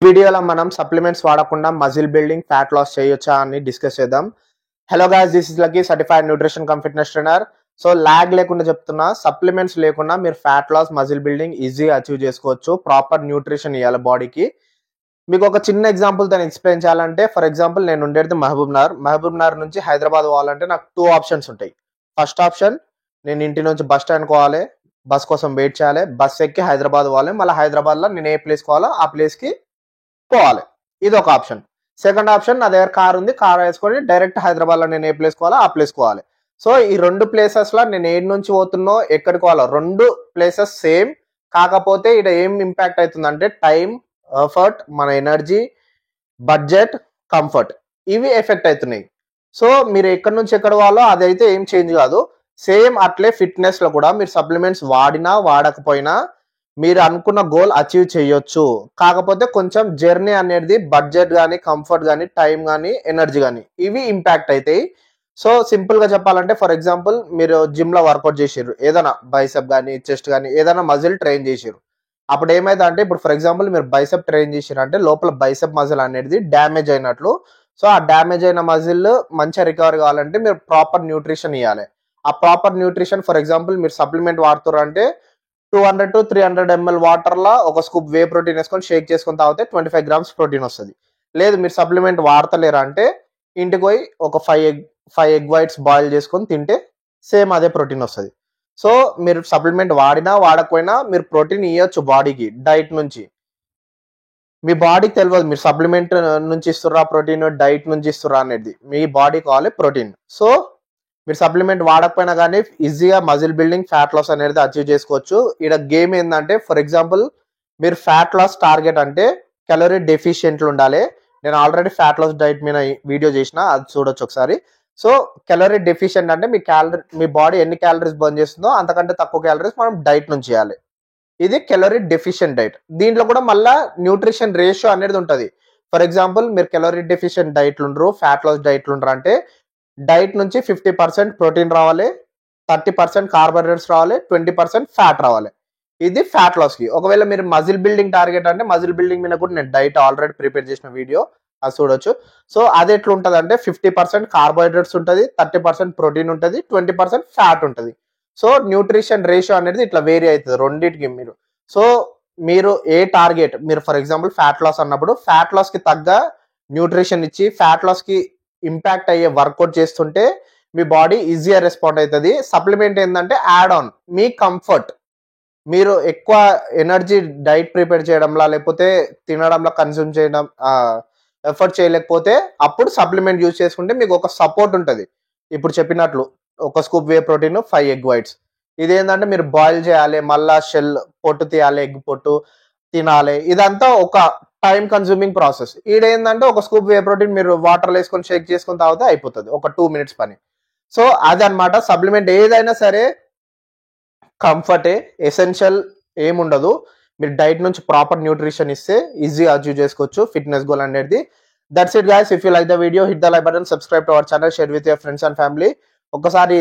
వీడియోలో మనం సప్లిమెంట్స్ వాడకుండా మజిల్ బిల్డింగ్ ఫ్యాట్ లాస్ చేయొచ్చా అని డిస్కస్ చేద్దాం. Hello guys, this is Lucky certified nutrition cum fitness trainer. So lag లేకుండా చెప్తున్నా, సప్లిమెంట్స్ లేకుండా మీరు ఫ్యాట్ లాస్ మజిల్ బిల్డింగ్ ఈజీగా అచీవ్ చేసుకోవచ్చు. ప్రాపర్ న్యూట్రిషన్ ఇవ్వాలి బాడీకి. మీకు ఒక చిన్న ఎగ్జాంపుల్ తో ఎక్స్ప్లెయిన్ చేయాలంటే, ఫర్ ఎగ్జాంపుల్ నేను ఉండేది మహబూబ్ నగర్ నుంచి హైదరాబాద్ పోవాలంటే నాకు 2 ఆప్షన్స్ ఉంటాయి. ఫస్ట్ ఆప్షన్, నేను ఇంటి నుంచి బస్ స్టాండ్ పోవాలి, బస్ కోసం వెయిట్ చేయాలి, బస్ ఎక్కి హైదరాబాద్ పోవాలి, మళ్ళీ హైదరాబాద్లో నేను ఏ ప్లేస్ పోవాలో ఆ ప్లేస్కి పోవాలి. ఇది ఒక ఆప్షన్. సెకండ్ ఆప్షన్, నా దగ్గర కార్ ఉంది, కార్ వేసుకొని డైరెక్ట్ హైదరాబాద్లో నేను ఏ ప్లేస్ పోవాలో ఆ ప్లేస్ పోవాలి. సో ఈ 2 ప్లేసెస్లో నేను ఏడు నుంచి పోతున్నో ఎక్కడికి పోవాలో 2 ప్లేసెస్ సేమ్. కాకపోతే ఇక్కడ ఏం ఇంపాక్ట్ అవుతుందంటే టైం, ఎఫర్ట్, మన ఎనర్జీ, బడ్జెట్, కంఫర్ట్, ఇవి ఎఫెక్ట్ అవుతున్నాయి. సో మీరు ఎక్కడి నుంచి ఎక్కడ పోవాలో అదైతే ఏం చేంజ్ కాదు. సేమ్ అట్లే ఫిట్నెస్ లో కూడా మీరు సప్లిమెంట్స్ వాడినా వాడకపోయినా మీరు అనుకున్న గోల్ అచీవ్ చేయొచ్చు. కాకపోతే కొంచెం జర్నీ అనేది బడ్జెట్ కానీ, కంఫర్ట్ కానీ, టైం కానీ, ఎనర్జీ కానీ ఇవి ఇంపాక్ట్ అవుతాయి. సో సింపుల్ గా చెప్పాలంటే, ఫర్ ఎగ్జాంపుల్ మీరు జిమ్ లో వర్కౌట్ చేసిర్రు, ఏదైనా బైసెప్ కానీ చెస్ట్ కానీ ఏదైనా మజిల్ ట్రైన్ చేసిర్రు. అప్పుడు ఏమైంది అంటే, ఇప్పుడు ఫర్ ఎగ్జాంపుల్ మీరు బైసెప్ ట్రైన్ చేసిర్రు అంటే లోపల బైసెప్ మజిల్ అనేది డ్యామేజ్ అయినట్లు. సో ఆ డ్యామేజ్ అయిన మజిల్ మంచిగా రికవర్ కావాలంటే మీరు ప్రాపర్ న్యూట్రిషన్ ఇవ్వాలి. ఆ ప్రాపర్ న్యూట్రిషన్, ఫర్ ఎగ్జాంపుల్ మీరు సప్లిమెంట్ వాడుతారు అంటే 200 to 300 ml వాటర్లో ఒక స్కూప్ వే ప్రోటీన్ వేసుకొని షేక్ చేసుకొని తాగితే 25 grams ప్రోటీన్ వస్తుంది. లేదు మీరు సప్లిమెంట్ వాడతలేరా అంటే ఇంటికి పోయి ఒక 5 egg whites బాయిల్ చేసుకొని తింటే సేమ్ అదే ప్రోటీన్ వస్తుంది. సో మీరు సప్లిమెంట్ వాడినా వాడకపోయినా మీరు ప్రోటీన్ ఇవ్వచ్చు బాడీకి డైట్ నుంచి. మీ బాడీకి తెలియదు మీరు సప్లిమెంట్ నుంచి ఇస్తుర్రా ప్రోటీన్, డైట్ నుంచి ఇస్తుర్రా అనేది. మీ బాడీ కావాలి ప్రోటీన్. సో మీరు సప్లిమెంట్ వాడకపోయినా కానీ ఈజీగా మజిల్ బిల్డింగ్, ఫ్యాట్ లాస్ అనేది అచీవ్ చేసుకోవచ్చు. ఇక్కడ గేమ్ ఏంటంటే, ఫర్ ఎగ్జాంపుల్ మీరు ఫ్యాట్ లాస్ టార్గెట్ అంటే క్యాలరీ డెఫిషియెంట్లు ఉండాలి. నేను ఆల్రెడీ ఫ్యాట్ లాస్ డైట్ మీద వీడియో చేసిన, అది చూడొచ్చు ఒకసారి. సో క్యాలరీ డెఫిషియెంట్ అంటే మీ బాడీ ఎన్ని క్యాలరీస్ బర్న్ చేస్తుందో అంతకంటే తక్కువ క్యాలరీస్ మనం డైట్ నుంచి చేయాలి. ఇది క్యాలరీ డెఫిషియెంట్ డైట్. దీంట్లో కూడా మళ్ళీ న్యూట్రిషన్ రేషియో అనేది ఉంటుంది. ఫర్ ఎగ్జాంపుల్ మీరు క్యాలరీ డెఫిషియెంట్ డైట్లు ఉండరు, ఫ్యాట్ లాస్ డైట్లు ఉండరు అంటే డైట్ నుంచి 50% ప్రోటీన్ రావాలి, 30% కార్బోహైడ్రేట్స్ రావాలి, 20% ఫ్యాట్ రావాలి. ఇది ఫ్యాట్ లాస్ కి. ఒకవేళ మీరు మజిల్ బిల్డింగ్ టార్గెట్ అంటే మజిల్ బిల్డింగ్ మీద కూడా నేను డైట్ ఆల్రెడీ ప్రిపేర్ చేసిన వీడియో, అది చూడొచ్చు. సో అది ఎట్లా ఉంటుంది అంటే 50% కార్బోహైడ్రేట్స్ ఉంటుంది, 30% ప్రోటీన్ ఉంటుంది, 20% ఫ్యాట్ ఉంటుంది. సో న్యూట్రిషన్ రేషియో అనేది ఇట్లా వేరీ అవుతుంది రెండింటికి మీరు. సో మీరు ఏ టార్గెట్, మీరు ఫర్ ఎగ్జాంపుల్ ఫ్యాట్ లాస్ అన్నప్పుడు ఫ్యాట్ లాస్ కి తగ్గ న్యూట్రిషన్ ఇచ్చి ఫ్యాట్ లాస్ కి ఇంపాక్ట్ అయ్యే వర్కౌట్ చేస్తుంటే మీ బాడీ ఈజీగా రెస్పాండ్ అవుతుంది. సప్లిమెంట్ ఏంటంటే యాడ్ ఆన్ మీ కంఫర్ట్. మీరు ఎక్కువ ఎనర్జీ డైట్ ప్రిపేర్ చేయడంలో లేకపోతే తినడంలో కన్స్యూమ్ చేయడం ఎఫర్ట్ చేయలేకపోతే అప్పుడు సప్లిమెంట్ యూజ్ చేసుకుంటే మీకు ఒక సపోర్ట్ ఉంటుంది. ఇప్పుడు చెప్పినట్లు ఒక scoop whey protein, 5 egg whites. ఇదేంటంటే మీరు బాయిల్ చేయాలి, మళ్ళా షెల్ పొట్టు తీయాలి, ఎగ్ పొట్టు తినాలి. ఇదంతా ఒక టైం కన్స్యూమింగ్ ప్రాసెస్. ఈడేంటంటే ఒక స్కూప్ వే ప్రోటీన్ మీరు వాటర్లో వేసుకొని షేక్ చేసుకొని తాగితే అయిపోతుంది, ఒక 2 minutes పని. సో అదనమాట. సప్లిమెంట్ ఏదైనా సరే కంఫర్టే, ఎసెన్షియల్ ఏముండదు. మీరు డైట్ నుంచి ప్రాపర్ న్యూట్రిషన్ ఇస్తే ఈజీగా అచీవ్ చేసుకోవచ్చు ఫిట్నెస్ గోల్ అనేది. That's it guys. If you like the video, hit the like button, subscribe to our channel, share with your friends and family. ఒకసారి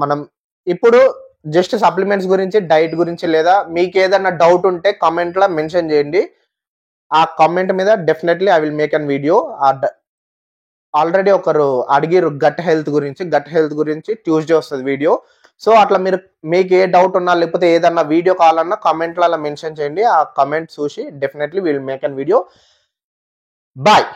మనం ఇప్పుడు జస్ట్ సప్లిమెంట్స్ గురించి, డైట్ గురించి లేదా మీకు ఏదైనా డౌట్ ఉంటే కామెంట్లో మెన్షన్ చేయండి. ఆ కామెంట్ మీద definitely I will make an video. Already ఒకరు అడిగిరు గట్ హెల్త్ గురించి ట్యూస్డే వస్తుంది వీడియో. సో అట్లా మీకు ఏ డౌట్ ఉన్నా లేకపోతే ఏదన్నా వీడియో కావాలన్నా కామెంట్లలో మెన్షన్ చేయండి. ఆ కామెంట్ చూసి definitely will make an video. Bye.